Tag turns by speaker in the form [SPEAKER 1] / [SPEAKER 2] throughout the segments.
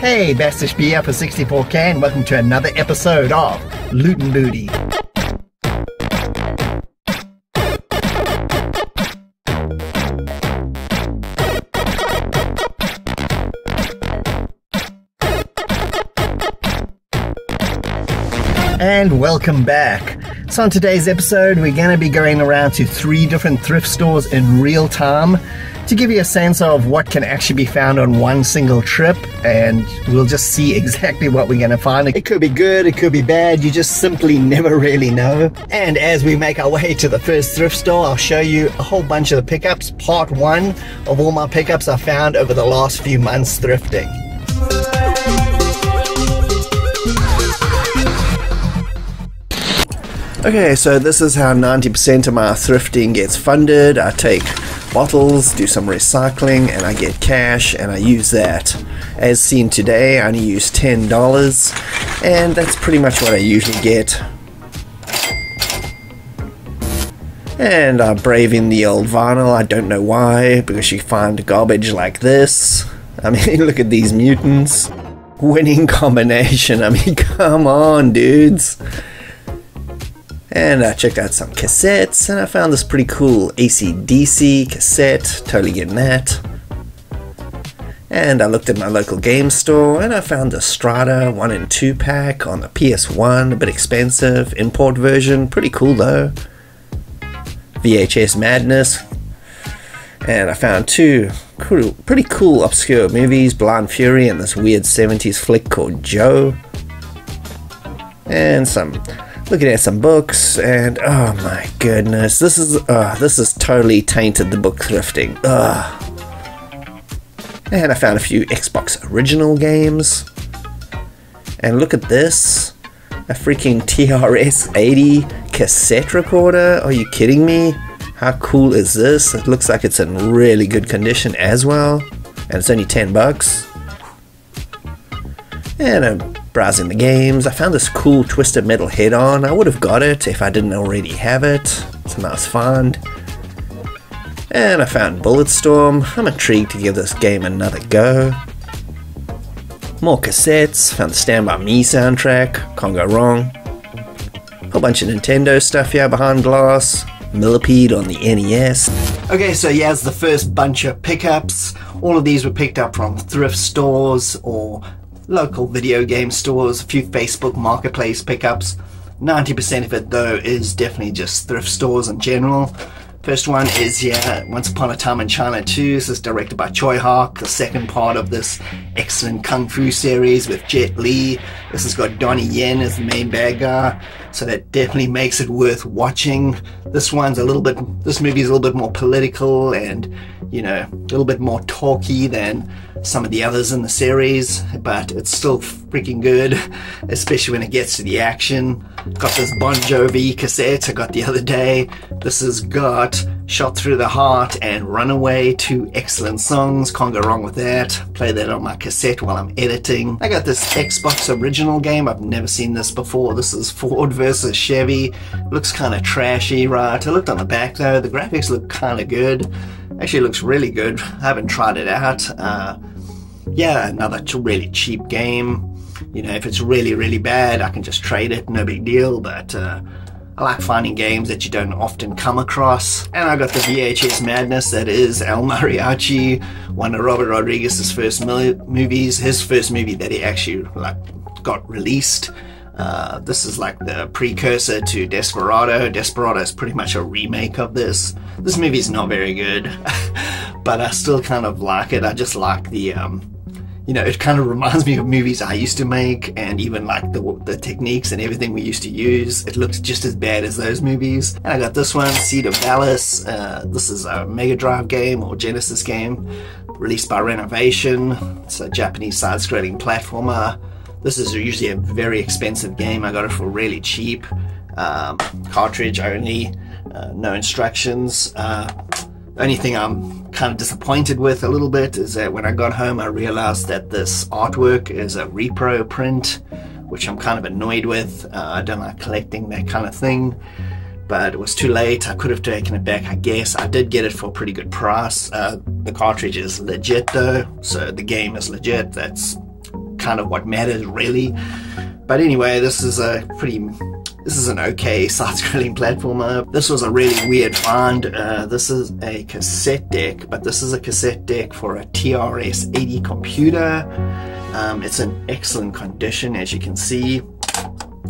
[SPEAKER 1] Hey, Bastish B up for 64K and welcome to another episode of Loot and Booty. And welcome back. So on today's episode, we're going to be going around to 3 different thrift stores in real time to give you a sense of what can actually be found on one single trip, and we'll just see exactly what we're going to find. It could be good, it could be bad, you just simply never really know. And as we make our way to the first thrift store, I'll show you a whole bunch of the pickups, part 1 of all my pickups I found over the last few months thrifting. Okay, so this is how 90% of my thrifting gets funded. I take bottles, do some recycling, and I get cash, and I use that. As seen today, I only use $10, and that's pretty much what I usually get. And I brave in the old vinyl, I don't know why, because you find garbage like this. I mean, look at these mutants. Winning combination, I mean, come on, dudes. And I checked out some cassettes, and I found this pretty cool AC/DC cassette, totally getting that. And I looked at my local game store, and I found the Strata 1 and 2 pack on the PS1, a bit expensive, import version, pretty cool though. VHS Madness. And I found 2 pretty cool obscure movies, Blind Fury and this weird 70s flick called Joe. And looking at some books, and oh my goodness, this is totally tainted the book thrifting. And I found a few Xbox original games, and look at this, a freaking TRS-80 cassette recorder. Are you kidding me? How cool is this? It looks like it's in really good condition as well, and it's only $10. And I'm browsing the games. I found this cool Twisted Metal head-on. I would have got it if I didn't already have it. It's a nice find. And I found Bulletstorm. I'm intrigued to give this game another go. More cassettes. Found the Stand By Me soundtrack. Can't go wrong. Whole bunch of Nintendo stuff here behind glass. Millipede on the NES. Okay, so here's the first bunch of pickups. All of these were picked up from thrift stores or local video game stores, a few Facebook Marketplace pickups. 90% of it though is definitely just thrift stores in general. First one is here, Once Upon a Time in China 2. This is directed by Choi Hawk, the second part of this excellent Kung Fu series with Jet Li. This has got Donnie Yen as the main bad guy, so that definitely makes it worth watching. This movie is a little bit more political and, you know, a little bit more talky than some of the others in the series, but it's still freaking good, especially when it gets to the action. Got this Bon Jovi cassette I got the other day. This has got Shot Through the Heart and Runaway, 2 excellent songs, can't go wrong with that. Play that on my cassette while I'm editing. I got this Xbox original game, I've never seen this before. This is Ford versus Chevy. Looks kind of trashy, right? I looked on the back though, the graphics look kind of good. Actually looks really good. I haven't tried it out. Yeah, another really cheap game. You know, if it's really bad, I can just trade it, no big deal, but I like finding games that you don't often come across. And I got the VHS Madness, that is El Mariachi, one of Robert Rodriguez's first movies, his first movie that he actually got released. This is like the precursor to Desperado. Desperado is pretty much a remake of this. This movie is not very good, but I still kind of like it. I just like the, you know, it kind of reminds me of movies I used to make, and even like the techniques and everything we used to use. It looks just as bad as those movies. And I got this one, Seed of Dallas. This is a Mega Drive game or Genesis game released by Renovation. It's a Japanese side-scrolling platformer. This is usually a very expensive game. I got it for really cheap. Cartridge only, no instructions. Only thing I'm kind of disappointed with a little bit is that when I got home I realized that this artwork is a repro print, which I'm kind of annoyed with. I don't like collecting that kind of thing, but it was too late. I could have taken it back, I guess. I did get it for a pretty good price. The cartridge is legit though, so the game is legit. That's kind of what matters really. But anyway, this is an okay side-scrolling platformer. This was a really weird find. This is a cassette deck, but this is a cassette deck for a TRS-80 computer. It's in excellent condition, as you can see.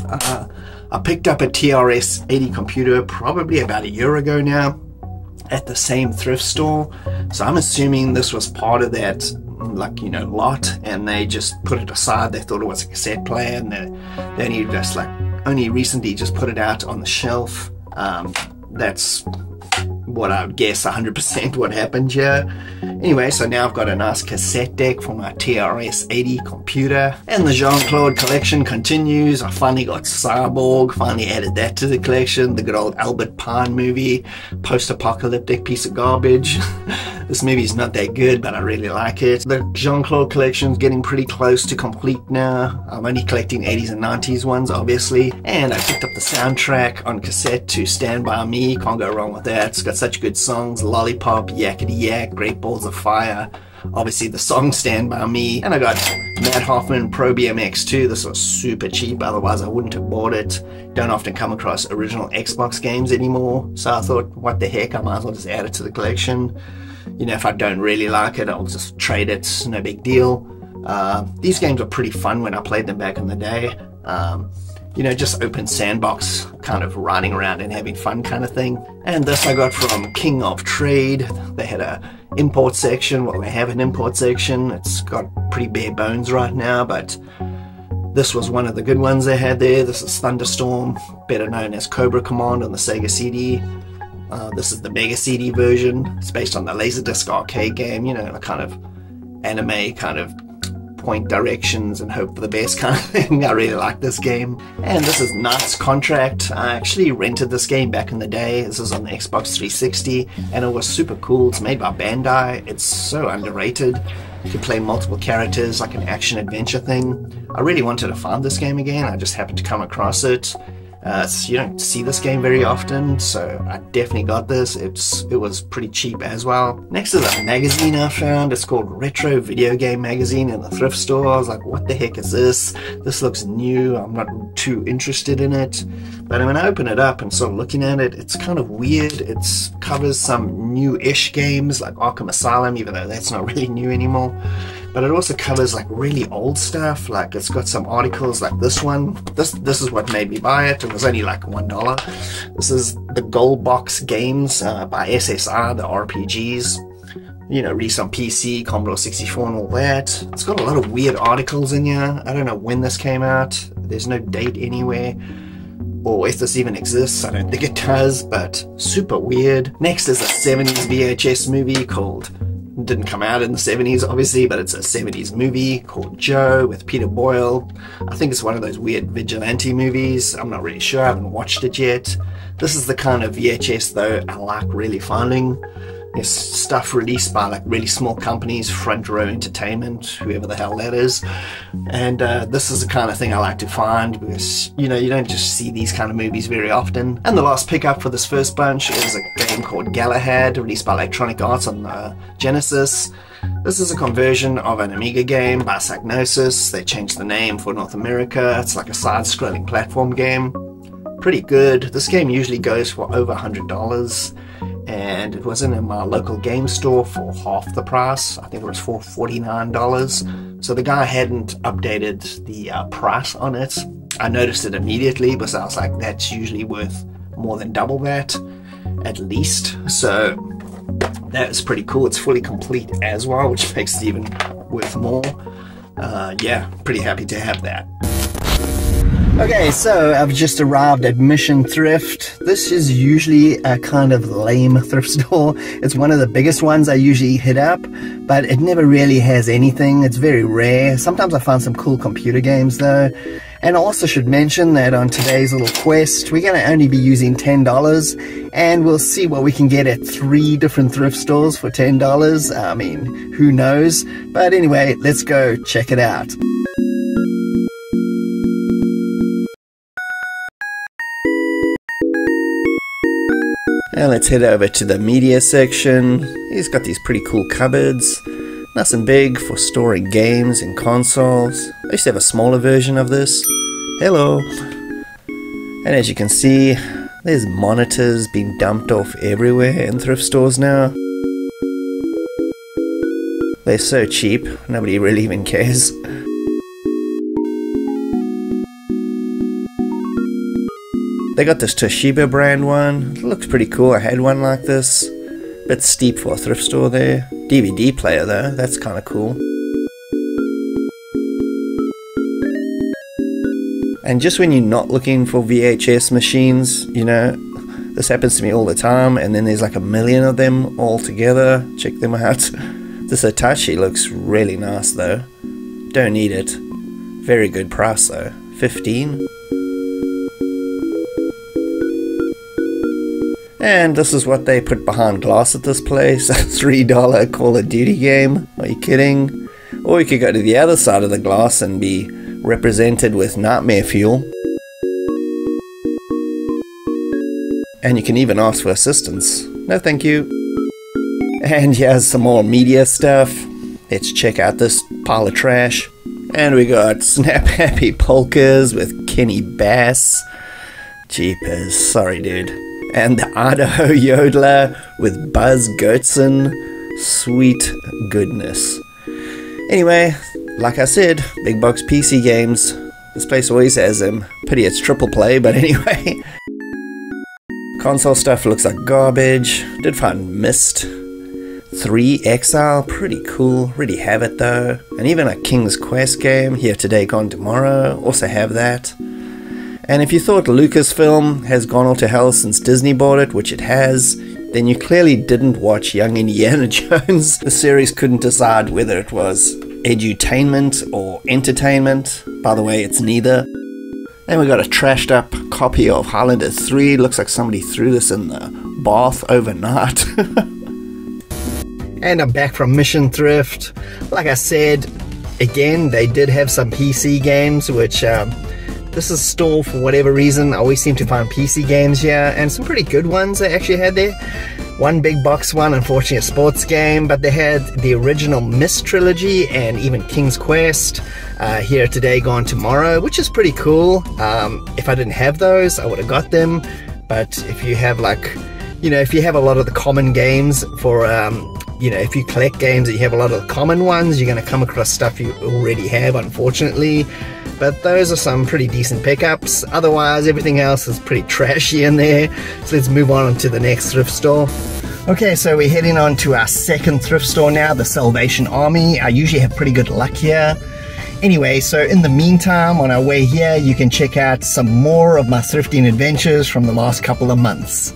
[SPEAKER 1] I picked up a TRS-80 computer probably about a year ago now at the same thrift store. So I'm assuming this was part of that, like, you know, lot, and they just put it aside. They thought it was a cassette player, and they only recently just put it out on the shelf. That's what I would guess 100% what happened here. Anyway, so now I've got a nice cassette deck for my TRS-80 computer, and the Jean-Claude collection continues. I finally got Cyborg, finally added that to the collection. The good old Albert Pine movie, post-apocalyptic piece of garbage. This movie's not that good, but I really like it. The Jean-Claude collection's getting pretty close to complete now. I'm only collecting 80s and 90s ones, obviously. And I picked up the soundtrack on cassette to Stand By Me. Can't go wrong with that. It's got such good songs. Lollipop, Yakety Yak, Great Balls of Fire. Obviously the song Stand By Me. And I got Matt Hoffman Pro BMX 2. This was super cheap, otherwise I wouldn't have bought it. Don't often come across original Xbox games anymore. So I thought, what the heck, I might as well just add it to the collection. You know, if I don't really like it, I'll just trade it, no big deal. These games were pretty fun when I played them back in the day. You know, just open sandbox, kind of running around and having fun kind of thing. And this I got from King of Trade. They had a import section. Well, they have an import section. It's got pretty bare bones right now, but this was one of the good ones they had there. This is Thunderstorm, better known as Cobra Command on the Sega CD. This is the Mega CD version. It's based on the Laserdisc arcade game, you know, a kind of anime kind of point directions and hope for the best kind of thing. I really like this game. And this is Knight's Contract. I actually rented this game back in the day. This is on the Xbox 360 and it was super cool. It's made by Bandai. It's so underrated. You can play multiple characters, like an action adventure thing. I really wanted to find this game again. I just happened to come across it. You don't see this game very often, so I definitely got this. It was pretty cheap as well. Next is a magazine I found. It's called Retro Video Game Magazine in the thrift store. I was like, what the heck is this? This looks new. I'm not too interested in it. But when I open it up and start looking at it, it's kind of weird. It covers some new-ish games like Arkham Asylum, even though that's not really new anymore. But it also covers like really old stuff. Like it's got some articles like this one. This is what made me buy it. It was only like $1. This is the Gold Box games by SSR, the RPGs. You know, released on PC, Commodore 64 and all that. It's got a lot of weird articles in here. I don't know when this came out. There's no date anywhere. Or if this even exists, I don't think it does, but super weird. Next is a 70s VHS movie called, didn't come out in the 70s obviously, but it's a 70s movie called Joe with Peter Boyle. I think it's one of those weird vigilante movies. I'm not really sure, I haven't watched it yet. This is the kind of VHS though I like really finding. There's stuff released by like really small companies, Front Row Entertainment, whoever the hell that is. And this is the kind of thing I like to find because, you know, you don't just see these kind of movies very often. And the last pickup for this first bunch is a game called Galahad, released by Electronic Arts on Genesis. This is a conversion of an Amiga game by Psygnosis. They changed the name for North America. It's like a side-scrolling platform game. Pretty good. This game usually goes for over $100. And it wasn't in my local game store for half the price. I think it was for $49. So the guy hadn't updated the price on it. I noticed it immediately because I was like, that's usually worth more than double that, at least. So that is pretty cool. It's fully complete as well, which makes it even worth more. Yeah, pretty happy to have that. Okay, so I've just arrived at Mission Thrift. This is usually a kind of lame thrift store. It's one of the biggest ones I usually hit up, but it never really has anything. It's very rare. Sometimes I find some cool computer games though. And I also should mention that on today's little quest, we're going to only be using $10, and we'll see what we can get at 3 different thrift stores for $10. I mean, who knows? But anyway, let's go check it out. And let's head over to the media section. He's got these pretty cool cupboards. Nice and big for storing games and consoles. I used to have a smaller version of this. Hello. And as you can see, there's monitors being dumped off everywhere in thrift stores now. They're so cheap, nobody really even cares. They got this Toshiba brand one. It looks pretty cool. I had one like this. Bit steep for a thrift store there. DVD player though, that's kind of cool. And just when you're not looking for VHS machines, you know, this happens to me all the time, and then there's like a million of them all together. Check them out. This Hitachi looks really nice though. Don't need it. Very good price though. 15. And this is what they put behind glass at this place. A $3 Call of Duty game. Are you kidding? Or you could go to the other side of the glass and be represented with nightmare fuel. And you can even ask for assistance. No thank you. And here's some more media stuff. Let's check out this pile of trash. And we got Snap Happy Polkas with Kenny Bass. Jeepers, sorry dude. And the Idaho Yodeler with Buzz Goetson. Sweet goodness. Anyway, like I said, big box PC games. This place always has them. Pity it's triple play, but anyway. Console stuff looks like garbage. Did find Myst 3 Exile, pretty cool. Really have it though. And even a King's Quest game, Here Today Gone Tomorrow, also have that. And if you thought Lucasfilm has gone all to hell since Disney bought it, which it has, then you clearly didn't watch Young Indiana Jones. The series couldn't decide whether it was edutainment or entertainment. By the way, it's neither. And we got a trashed up copy of Highlander 3. Looks like somebody threw this in the bath overnight. And I'm back from Mission Thrift. Like I said, again, they did have some PC games, which this is store for whatever reason. I always seem to find PC games here, and some pretty good ones they actually had there. One big box one, unfortunately a sports game, but they had the original Myst trilogy and even King's Quest, Here Today Gone Tomorrow, which is pretty cool. If I didn't have those, I would have got them. But if you have like, you know, if you have a lot of the common games for, you know, if you collect games and you have a lot of the common ones, you're going to come across stuff you already have, unfortunately. But those are some pretty decent pickups. Otherwise, everything else is pretty trashy in there. So let's move on to the next thrift store. Okay, so we're heading on to our second thrift store now, the Salvation Army. I usually have pretty good luck here. Anyway, so in the meantime, on our way here, you can check out some more of my thrifting adventures from the last couple of months.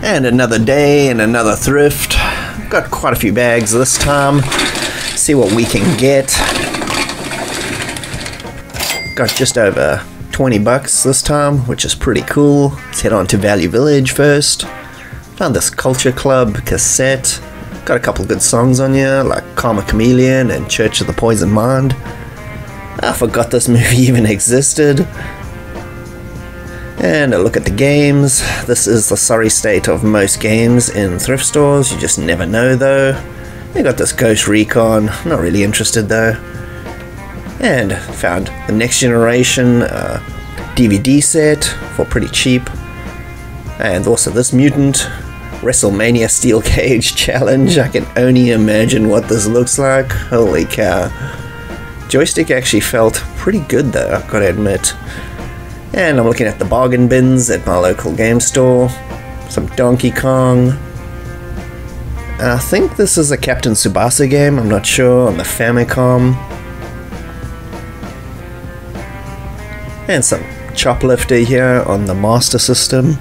[SPEAKER 1] And another day and another thrift. Got quite a few bags this time. See what we can get. Got just over 20 bucks this time, which is pretty cool. Let's head on to Value Village first. Found this Culture Club cassette. Got a couple good songs on here, like Karma Chameleon and Church of the Poison Mind. I forgot this movie even existed. And a look at the games. This is the sorry state of most games in thrift stores. You just never know though. They got this Ghost Recon. Not really interested though. And found the Next Generation DVD set for pretty cheap. And also this Mutant WrestleMania Steel Cage Challenge. I can only imagine what this looks like. Holy cow. Joystick actually felt pretty good though, I've got to admit. And I'm looking at the bargain bins at my local game store. Some Donkey Kong. I think this is a Captain Tsubasa game, I'm not sure, on the Famicom. And some Choplifter here on the Master System.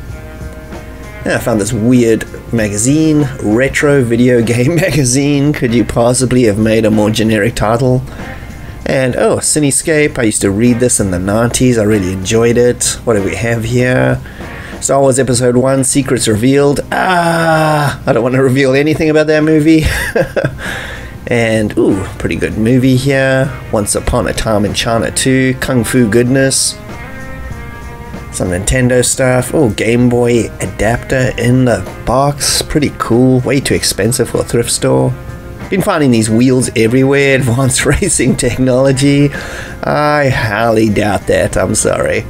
[SPEAKER 1] And I found this weird magazine, Retro Video Game Magazine. Could you possibly have made a more generic title? And oh, Cinescape, I used to read this in the 90s, I really enjoyed it. What do we have here? Star Wars Episode 1, Secrets Revealed. I don't want to reveal anything about that movie. And, ooh, pretty good movie here. Once Upon a Time in China 2, Kung Fu Goodness. Some Nintendo stuff. Oh, Game Boy adapter in the box. Pretty cool. Way too expensive for a thrift store. Been finding these wheels everywhere. Advanced racing technology. I highly doubt that. I'm sorry.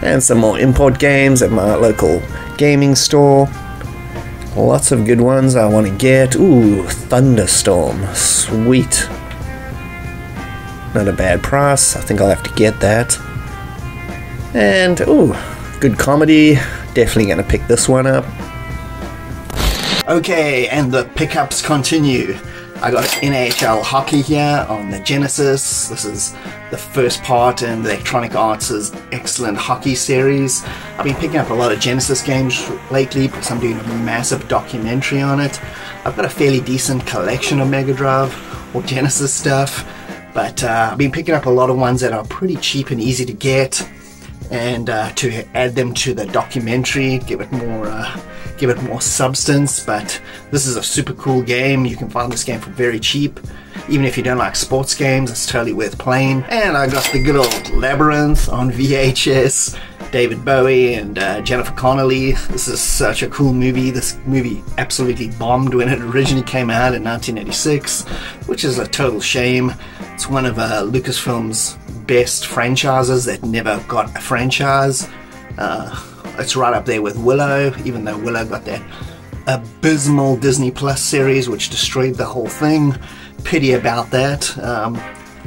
[SPEAKER 1] And some more import games at my local gaming store. Lots of good ones I want to get. Ooh, Thunderstorm. Sweet. Not a bad price. I think I'll have to get that. And, ooh, good comedy. Definitely going to pick this one up. Okay, and the pickups continue. I got NHL Hockey here on the Genesis. This is the first part in the Electronic Arts' excellent hockey series. I've been picking up a lot of Genesis games lately because I'm doing a massive documentary on it. I've got a fairly decent collection of Mega Drive or Genesis stuff, but I've been picking up a lot of ones that are pretty cheap and easy to get, and to add them to the documentary, give it more substance. But this is a super cool game. You can find this game for very cheap. Even if you don't like sports games, it's totally worth playing. And I got the good old Labyrinth on VHS. David Bowie and Jennifer Connelly. This is such a cool movie. This movie absolutely bombed when it originally came out in 1986, which is a total shame. It's one of Lucasfilm's best franchises that never got a franchise. It's right up there with Willow, even though Willow got that abysmal Disney Plus series which destroyed the whole thing. Pity about that.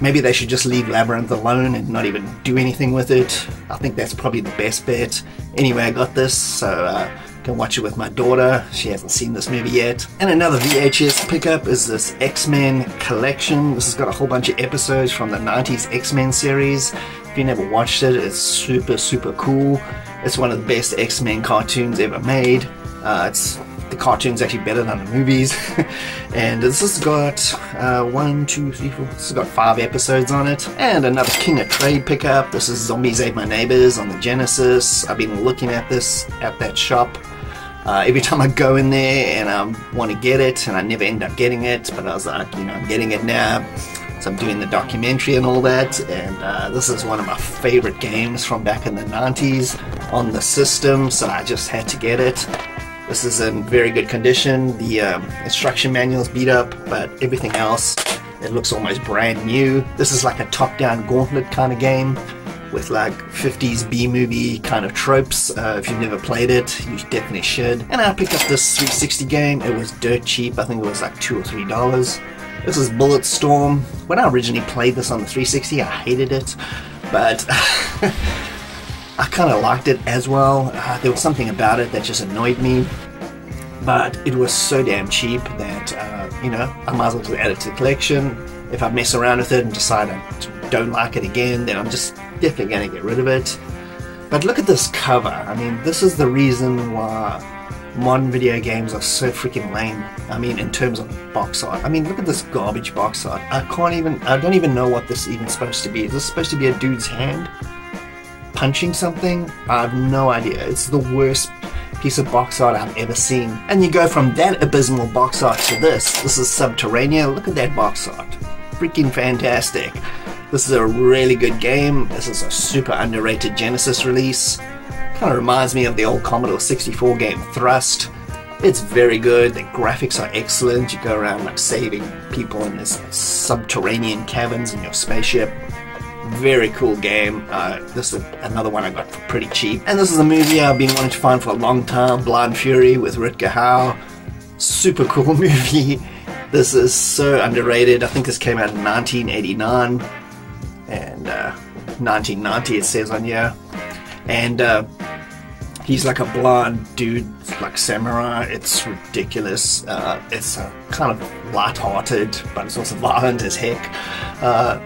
[SPEAKER 1] Maybe they should just leave Labyrinth alone and not even do anything with it. I think that's probably the best bet. Anyway, I got this, so I can watch it with my daughter. She hasn't seen this movie yet. And another VHS pickup is this X-Men collection. This has got a whole bunch of episodes from the 90s X-Men series. If you never watched it, it's super, super cool. It's one of the best X-Men cartoons ever made. The cartoon's actually better than the movies. And this has got 1, 2, 3, 4. This has got 5 episodes on it. And another King of Trade pickup. This is Zombies Ate My Neighbors on the Genesis. I've been looking at this at that shop. Every time I go in there and I want to get it, and I never end up getting it, but I was like, you know, I'm getting it now. So I'm doing the documentary and all that, and this is one of my favorite games from back in the 90s on the system, so I just had to get it. This is in very good condition. The instruction manual is beat up, but everything else, it looks almost brand new. This is like a top-down gauntlet kind of game with like 50s B-movie kind of tropes. If you've never played it, you definitely should. And I picked up this 360 game. It was dirt cheap. I think it was like $2 or $3. This is Bulletstorm. When I originally played this on the 360, I hated it, but I kind of liked it as well. There was something about it that just annoyed me, but it was so damn cheap that, you know, I might as well just add it to the collection. If I mess around with it and decide I don't like it again, then I'm just definitely going to get rid of it. But look at this cover. I mean, this is the reason why modern video games are so freaking lame. I mean, in terms of box art. I mean, look at this garbage box art. I don't even know what this is even supposed to be. Is this supposed to be a dude's hand punching something? I have no idea. It's the worst piece of box art I've ever seen. And you go from that abysmal box art to this. This is Subterranea. Look at that box art. Freaking fantastic. This is a really good game. This is a super underrated Genesis release. Kind of reminds me of the old Commodore 64 game Thrust. It's very good. The graphics are excellent. You go around like saving people in this subterranean caverns in your spaceship. Very cool game. This is another one I got for pretty cheap. And this is a movie I've been wanting to find for a long time. Blind Fury with Rutger Hauer. Super cool movie. This is so underrated. I think this came out in 1989 and 1990 it says on here. And he's like a blonde dude, like samurai. It's ridiculous. It's kind of light-hearted, but it's also violent as heck.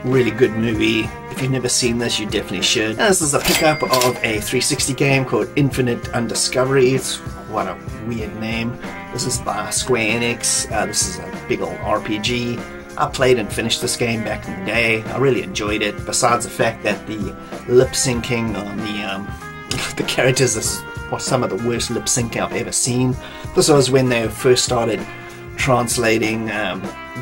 [SPEAKER 1] Really good movie. If you've never seen this, you definitely should. And this is a pickup of a 360 game called Infinite Undiscovery. It's what a weird name. This is by Square Enix. This is a big old RPG. I played and finished this game back in the day. I really enjoyed it, besides the fact that the lip syncing on the characters is some of the worst lip syncing I've ever seen. This was when they first started translating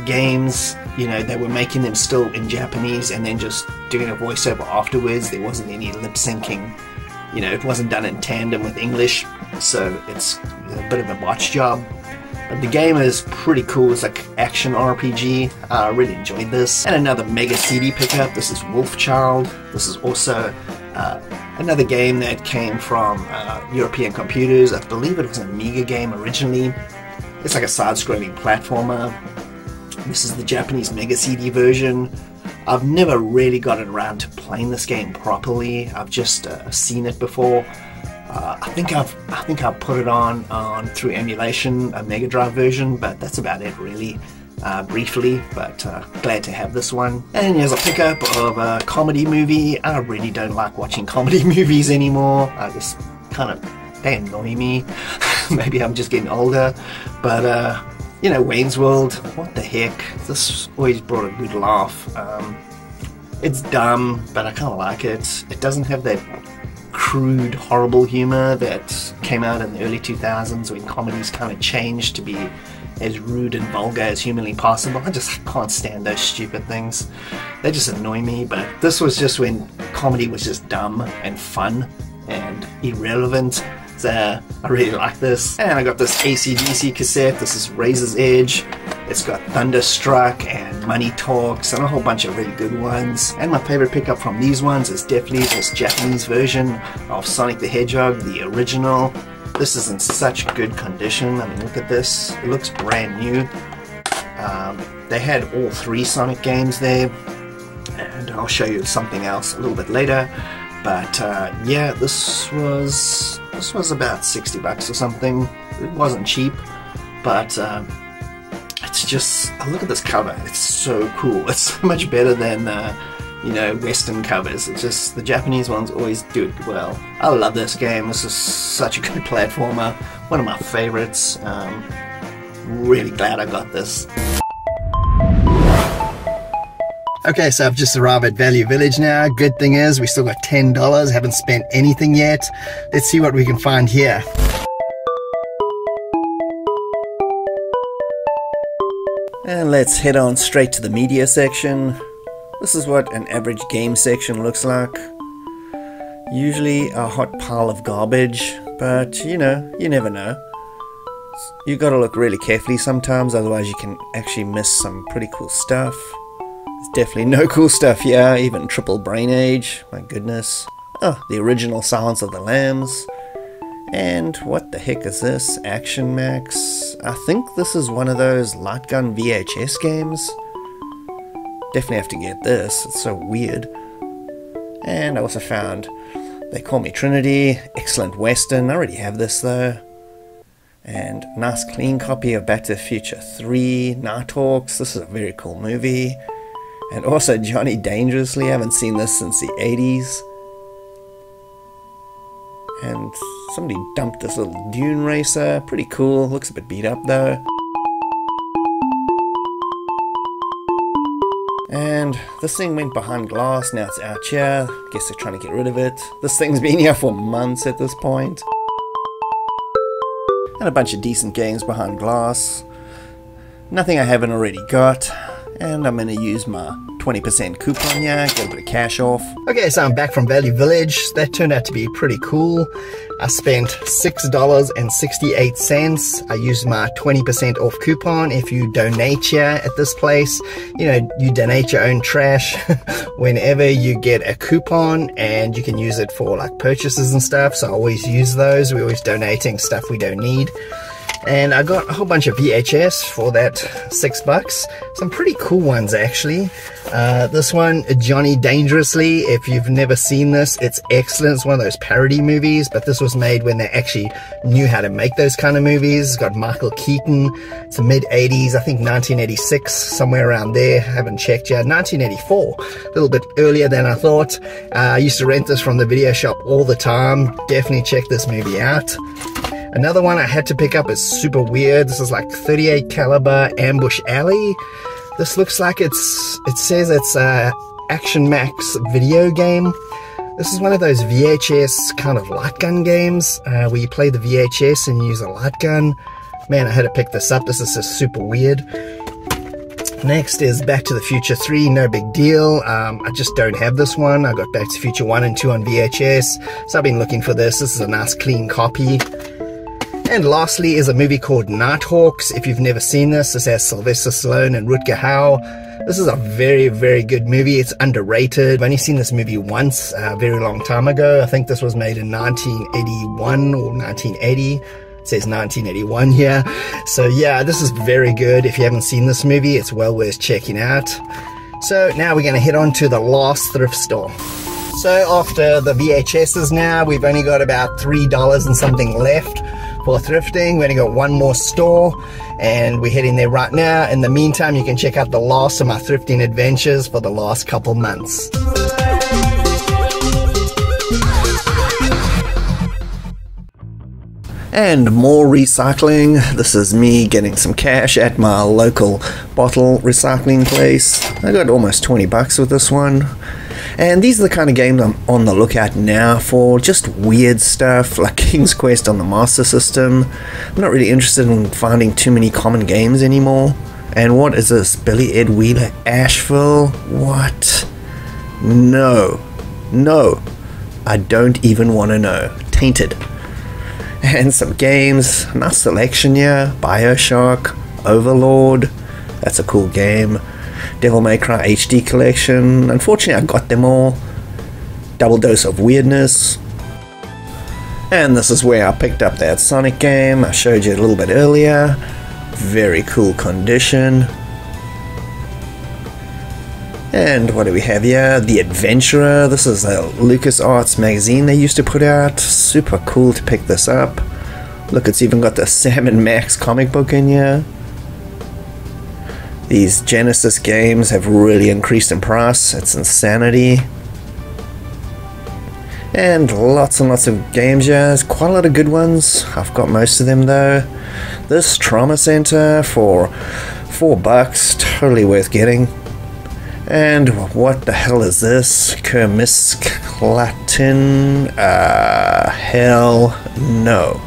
[SPEAKER 1] games. You know, they were making them still in Japanese and then just doing a voiceover afterwards. There wasn't any lip syncing. You know, it wasn't done in tandem with English, so it's a bit of a botch job. But the game is pretty cool. It's like action RPG. I really enjoyed this. And another Mega CD pickup. This is Wolfchild. This is also another game that came from European computers. I believe it was an Amiga game originally. It's like a side-scrolling platformer. This is the Japanese Mega CD version. I've never really gotten around to playing this game properly. I've just seen it before. I think I've put it on through emulation, a Mega Drive version, but that's about it really, briefly, but glad to have this one. And here's a pickup of a comedy movie. I really don't like watching comedy movies anymore. I just they annoy me. Maybe I'm just getting older, but you know, Wayne's World, what the heck, this always brought a good laugh. It's dumb, but I kind of like it. It doesn't have that crude, horrible humor that came out in the early 2000s when comedies kind of changed to be as rude and vulgar as humanly possible. I just can't stand those stupid things. They just annoy me, but this was just when comedy was just dumb and fun and irrelevant. So I really like this. And I got this AC/DC cassette. This is Razor's Edge. It's got Thunderstruck and Money Talks and a whole bunch of really good ones. And my favorite pickup from these ones is definitely this Japanese version of Sonic the Hedgehog, the original. This is in such good condition. I mean, look at this. It looks brand new. They had all 3 Sonic games there, and I'll show you something else a little bit later. But yeah, this was about 60 bucks or something. It wasn't cheap, but it's just, look at this cover. It's so cool. It's so much better than you know, Western covers. It's just, the Japanese ones always do it well. I love this game. This is such a good platformer. One of my favorites. Really glad I got this. Okay, so I've just arrived at Value Village now. Good thing is we still got $10. Haven't spent anything yet. Let's see what we can find here. And let's head on straight to the media section. This is what an average game section looks like. Usually a hot pile of garbage, but you know, you never know. You gotta look really carefully sometimes, otherwise you can actually miss some pretty cool stuff. There's definitely no cool stuff here, even Triple Brain Age, my goodness. Oh, the original Silence of the Lambs. And what the heck is this? Action Max. I think this is one of those light gun VHS games. Definitely have to get this, it's so weird. And I also found They Call Me Trinity, excellent Western. I already have this though. And nice clean copy of Back to the Future 3, Nighthawks. This is a very cool movie. And also Johnny Dangerously, I haven't seen this since the 80s. And somebody dumped this little Dune Racer, pretty cool, looks a bit beat up though. And this thing went behind glass, now it's out here. Guess they're trying to get rid of it. This thing's been here for months at this point. And a bunch of decent games behind glass. Nothing I haven't already got. And I'm going to use my 20% coupon here, get a bit of cash off. Okay, so I'm back from Value Village. That turned out to be pretty cool. I spent $6.68. I used my 20% off coupon. If you donate here at this place, you know, you donate your own trash whenever you get a coupon, and you can use it for like purchases and stuff. So I always use those. We're always donating stuff we don't need. And I got a whole bunch of VHS for that $6. Some pretty cool ones actually. This one, Johnny Dangerously. If you've never seen this, it's excellent. It's one of those parody movies, but this was made when they actually knew how to make those kind of movies. It's got Michael Keaton. It's the mid-80s, I think 1986, somewhere around there. I haven't checked yet. 1984, a little bit earlier than I thought. I used to rent this from the video shop all the time. Definitely check this movie out. Another one I had to pick up is super weird. This is like 38 caliber Ambush Alley. This looks like it says it's a Action Max video game. This is one of those VHS kind of light gun games where you play the VHS and you use a light gun.
[SPEAKER 2] Man, I had to pick this up. This is just super weird. Next is Back to the Future 3, no big deal. I just don't have this one. I got Back to the Future 1 and 2 on VHS, so I've been looking for this. This is a nice clean copy. And lastly is a movie called Nighthawks. If you've never seen this, this has Sylvester Stallone and Rutger Hauer. This is a very, very good movie. It's underrated. I've only seen this movie once, a very long time ago. I think this was made in 1981 or 1980. It says 1981 here. So yeah, this is very good. If you haven't seen this movie, it's well worth checking out. So now we're going to head on to the last thrift store. So after the VHSs now, we've only got about $3 and something left for thrifting. We only got one more store and we're heading there right now. In the meantime, you can check out the last of my thrifting adventures for the last couple months.
[SPEAKER 1] And more recycling. This is me getting some cash at my local bottle recycling place. I got almost 20 bucks with this one. And these are the kind of games I'm on the lookout now for. Just weird stuff like King's Quest on the Master System. I'm not really interested in finding too many common games anymore. And what is this? Billy Ed Wheeler Asheville? What? No. No. I don't even want to know. Tainted. And some games, nice selection here. BioShock, Overlord, that's a cool game. Devil May Cry HD collection, unfortunately I got them all. Double dose of weirdness. And this is where I picked up that Sonic game I showed you a little bit earlier. Very cool condition. And what do we have here? The Adventurer. This is a LucasArts magazine they used to put out. Super cool to pick this up. Look, it's even got the Sam and Max comic book in here. These Genesis games have really increased in price. It's insanity. And lots of games here. There's quite a lot of good ones. I've got most of them though. This Trauma Center for $4. Totally worth getting. And what the hell is this? Kermisk Latin? Hell no.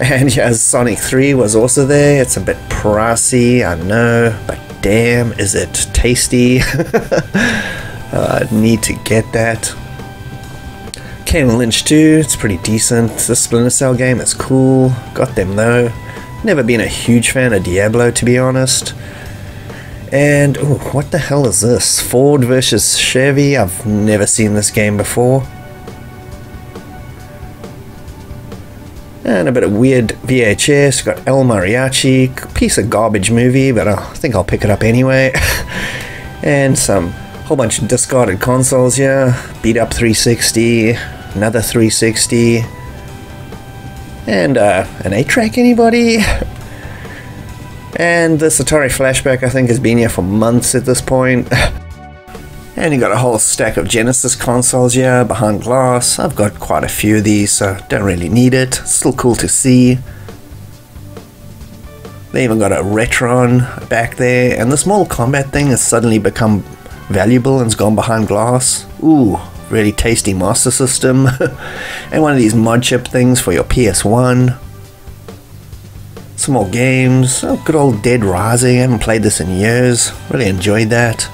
[SPEAKER 1] And yeah, Sonic 3 was also there. It's a bit pricey, I know, but damn, is it tasty. I need to get that. Ken Lynch 2, it's pretty decent. The Splinter Cell game is cool. Got them though. Never been a huge fan of Diablo, to be honest. And ooh, what the hell is this? Ford versus Chevy. I've never seen this game before. And a bit of weird VHS. Got El Mariachi. Piece of garbage movie, but I think I'll pick it up anyway. And some whole bunch of discarded consoles here. Beat Up 360. Another 360. And an 8-track, anybody? And this Atari Flashback I think has been here for months at this point. And you got a whole stack of Genesis consoles here behind glass. I've got quite a few of these, so don't really need it. Still cool to see. They even got a Retron back there, and this Mortal Kombat thing has suddenly become valuable and's gone behind glass. Ooh, really tasty Master System. And one of these mod chip things for your PS1. Some more games. Oh, good old Dead Rising. I haven't played this in years. Really enjoyed that.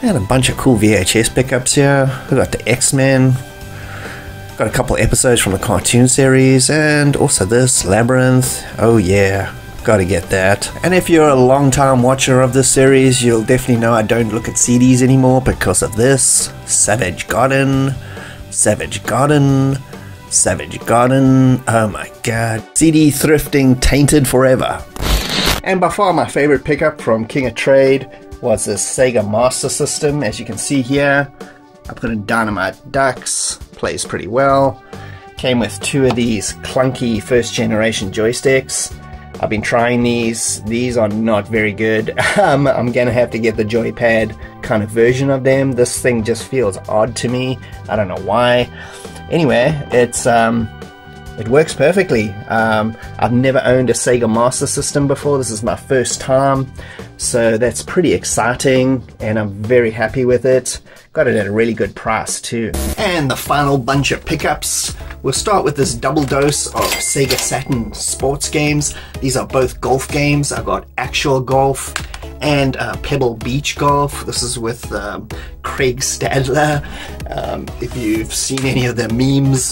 [SPEAKER 1] And a bunch of cool VHS pickups here. We got the X-Men. Got a couple episodes from the cartoon series. And also this, Labyrinth. Oh yeah, gotta get that. And if you're a long time watcher of this series, you'll definitely know I don't look at CDs anymore because of this. Savage Garden. Savage Garden. Savage Garden. Oh my god. CD thrifting tainted forever. And by far my favorite pickup from King of Trade was this Sega Master System. As you can see here, I put in Dynamite Ducks. Plays pretty well. Came with two of these clunky first generation joysticks. I've been trying these. These are not very good. I'm gonna have to get the joypad kind of version of them. This thing just feels odd to me. I don't know why. Anyway, it works perfectly. I've never owned a Sega Master System before. This is my first time, so that's pretty exciting, and I'm very happy with it. Got it at a really good price too. And the final bunch of pickups
[SPEAKER 2] We'll start with this double dose of Sega Saturn sports games. These are both golf games. I've got Actual Golf and Pebble Beach Golf. This is with Craig Stadler. If you've seen any of the memes,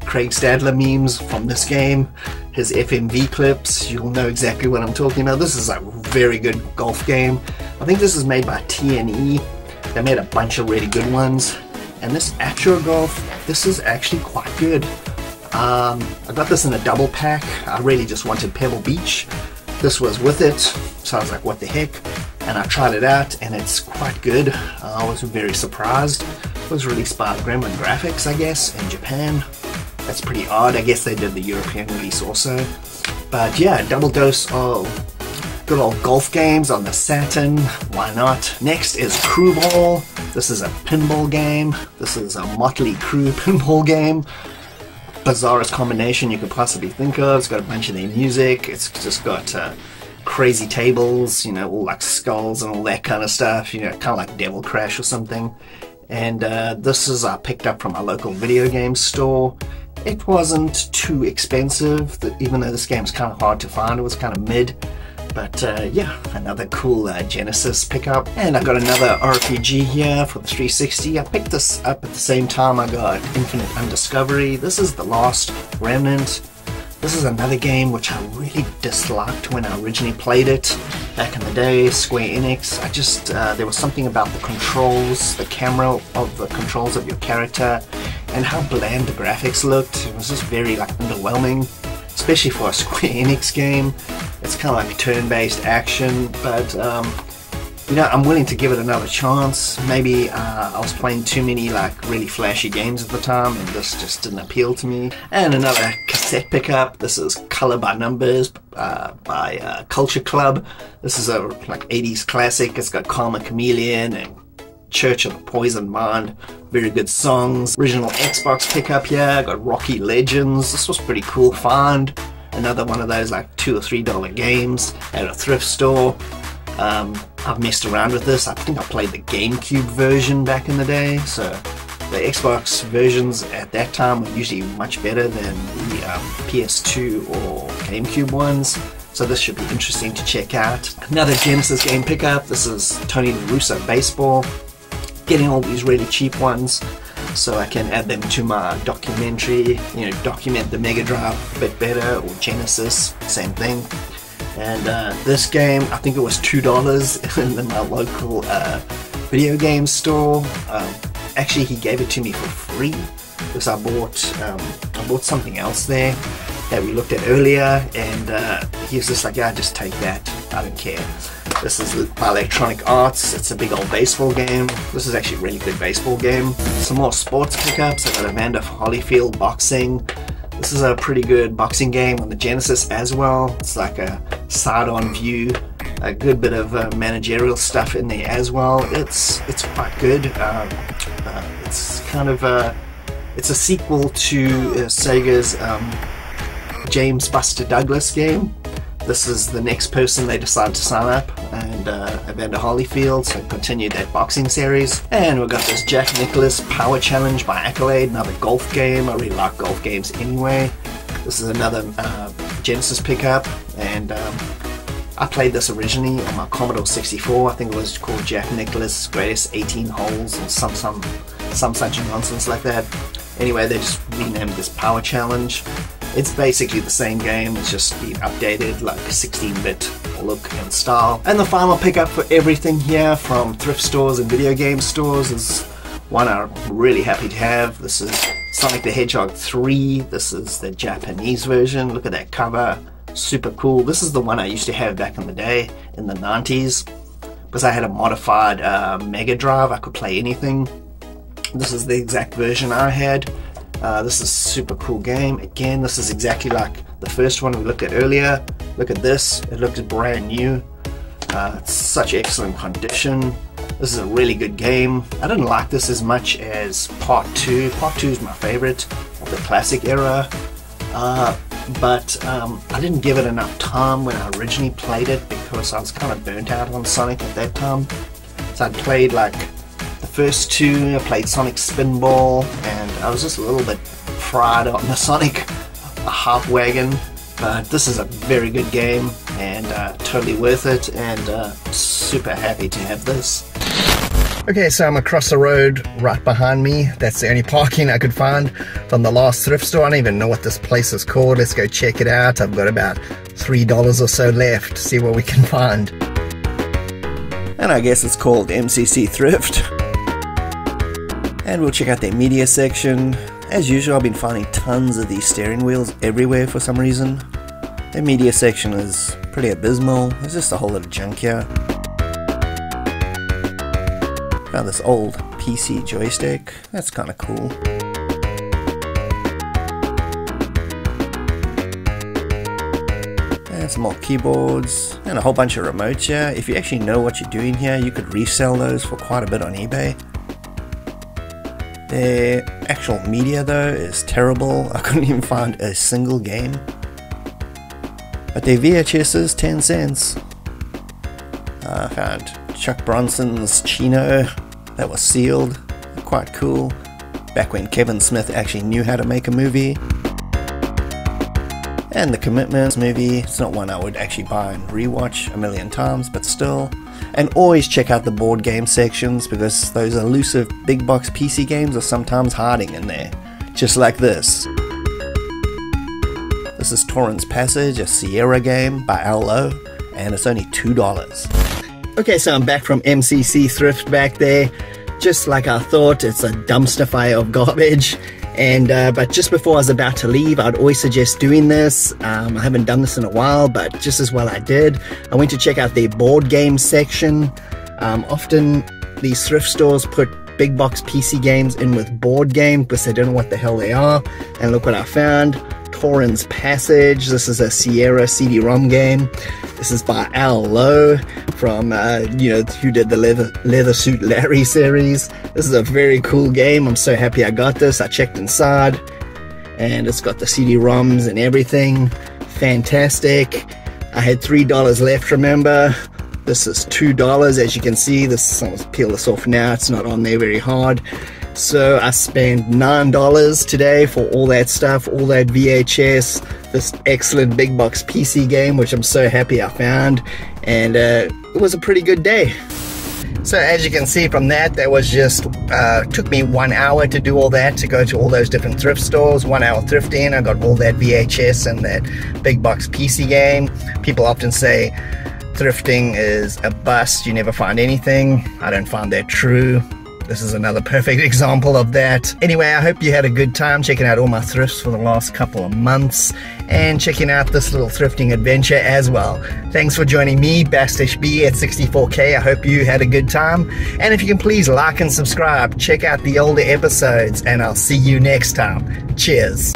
[SPEAKER 2] Craig Stadler memes from this game, his FMV clips, you'll know exactly what I'm talking about. This is a very good golf game. I think this is made by TNE. They made a bunch of really good ones. And this Actual Golf, this is actually quite good. I got this in a double pack. I really just wanted Pebble Beach. This was with it, so I was like, what the heck? And I tried it out, and it's quite good. I was very surprised. It was released by Gremlin Graphics, I guess, in Japan. That's pretty odd. I guess they did the European release also. But yeah, double dose of good old golf games on the Saturn. Why not? Next is Crew Ball. This is a pinball game. This is a Motley Crue pinball game. Bizarrest combination you could possibly think of. It's got a bunch of their music. It's just got crazy tables, you know, all like skulls and all that kind of stuff, you know, kind of like Devil Crash or something. And this is picked up from a local video game store. It wasn't too expensive, even though this game's kind of hard to find. It was kind of mid. But yeah, another cool Genesis pickup. And I got another RPG here for the 360. I picked this up at the same time I got Infinite Undiscovery. This is The Last Remnant. This is another game which I really disliked when I originally played it back in the day, Square Enix. I just, there was something about the controls, the camera of the controls of your character, and how bland the graphics looked. It was just very like underwhelming. Especially for a Square Enix game. It's kind of like turn-based action, but you know, I'm willing to give it another chance. Maybe I was playing too many like really flashy games at the time, and this just didn't appeal to me. And another cassette pickup. This is Color by Numbers by Culture Club. This is a like 80s classic. It's got Karma Chameleon and Church of the Poison Mind. Very good songs. Original Xbox pickup here. Got Rocky Legends. This was pretty cool find. Another one of those like $2 or $3 games at a thrift store. I've messed around with this. I think I played the GameCube version back in the day. So the Xbox versions at that time were usually much better than the PS2 or GameCube ones. So this should be interesting to check out. Another Genesis game pickup. This is Tony La Russa Baseball. Getting all these really cheap ones so I can add them to my documentary, you know, document the Mega Drive a bit better, or Genesis, same thing. And this game, I think it was $2 in my local video game store. Actually, he gave it to me for free because I bought something else there that we looked at earlier, and he was just like, yeah, just take that, I don't care. This is by Electronic Arts. It's a big old baseball game. This is actually a really good baseball game. Some more sports pickups. I got Evander Holyfield Boxing. This is a pretty good boxing game on the Genesis as well. It's like a side-on view. A good bit of managerial stuff in there as well. It's quite good. It's kind of it's a sequel to Sega's James Buster Douglas game. This is the next person they decided to sign up, and Evander Holyfield, so continue that boxing series. And we've got this Jack Nicklaus Power Challenge by Accolade, another golf game. I really like golf games anyway. This is another Genesis pickup, and I played this originally on my Commodore 64. I think it was called Jack Nicklaus Greatest 18 Holes, or some such nonsense like that. Anyway, they just renamed this Power Challenge. It's basically the same game, it's just been updated, like 16-bit look and style. And the final pickup for everything here from thrift stores and video game stores is one I'm really happy to have. This is Sonic the Hedgehog 3. This is the Japanese version. Look at that cover, super cool. This is the one I used to have back in the day, in the 90s, because I had a modified Mega Drive. I could play anything. This is the exact version I had. This is a super cool game. Again, this is exactly like the first one we looked at earlier. Look at this, it looks brand new. It's such excellent condition. This is a really good game. I didn't like this as much as Part 2. Part 2 is my favorite of the classic era. But I didn't give it enough time when I originally played it because I was kind of burnt out on Sonic at that time. So I played like the
[SPEAKER 1] first two. I played Sonic Spinball, and I was just a little bit fried on the Sonic Harp Wagon. But this is a very good game, and totally worth it, and super happy to have this.
[SPEAKER 2] Okay, so I'm across the road right behind me. That's the only parking I could find from the last thrift store. I don't even know what this place is called. Let's go check it out. I've got about $3 or so left. See what we can find.
[SPEAKER 1] And I guess it's called MCC Thrift. And we'll check out their media section. As usual, I've been finding tons of these steering wheels everywhere for some reason. Their media section is pretty abysmal. There's just a whole lot of junk here. Found this old PC joystick. That's kind of cool. And some more keyboards and a whole bunch of remotes here. If you actually know what you're doing here, you could resell those for quite a bit on eBay. Their actual media though is terrible. I couldn't even find a single game. But their VHS is 10 cents. I found Chuck Bronson's Chino that was sealed. Quite cool. Back when Kevin Smith actually knew how to make a movie. And The Commitment movie. It's not one I would actually buy and rewatch a million times, but still. And always check out the board game sections, because those elusive big box PC games are sometimes hiding in there. Just like this. This is Torrance Passage, a Sierra game by L.O., and it's only $2.
[SPEAKER 2] Okay, so I'm back from MCC Thrift back there. Just like I thought, it's a dumpster fire of garbage. And but just before I was about to leave, I'd always suggest doing this. I haven't done this in a while, but just as well I did. I went to check out their board game section. Often these thrift stores put big box PC games in with board games because they don't know what the hell they are. And look what I found. Torrance Passage. This is a Sierra CD-ROM game. This is by Al Lowe from, who did the Leather Suit Larry series. This is a very cool game. I'm so happy I got this. I checked inside, and it's got the CD-ROMs and everything. Fantastic. I had $3 left, remember. This is $2, as you can see. I'll peel this off now. It's not on there very hard. So I spent $9 today for all that stuff, all that VHS, this excellent big box PC game, which I'm so happy I found, and it was a pretty good day. So as you can see from that was just, took me 1 hour to do all that, to go to all those different thrift stores. 1 hour thrifting, I got all that VHS and that big box PC game. People often say thrifting is a bust, you never find anything. I don't find that true. This is another perfect example of that. Anyway, I hope you had a good time checking out all my thrifts for the last couple of months and checking out this little thrifting adventure as well. Thanks for joining me, Bastish B at 64K. I hope you had a good time. And if you can please like and subscribe, check out the older episodes, and I'll see you next time. Cheers.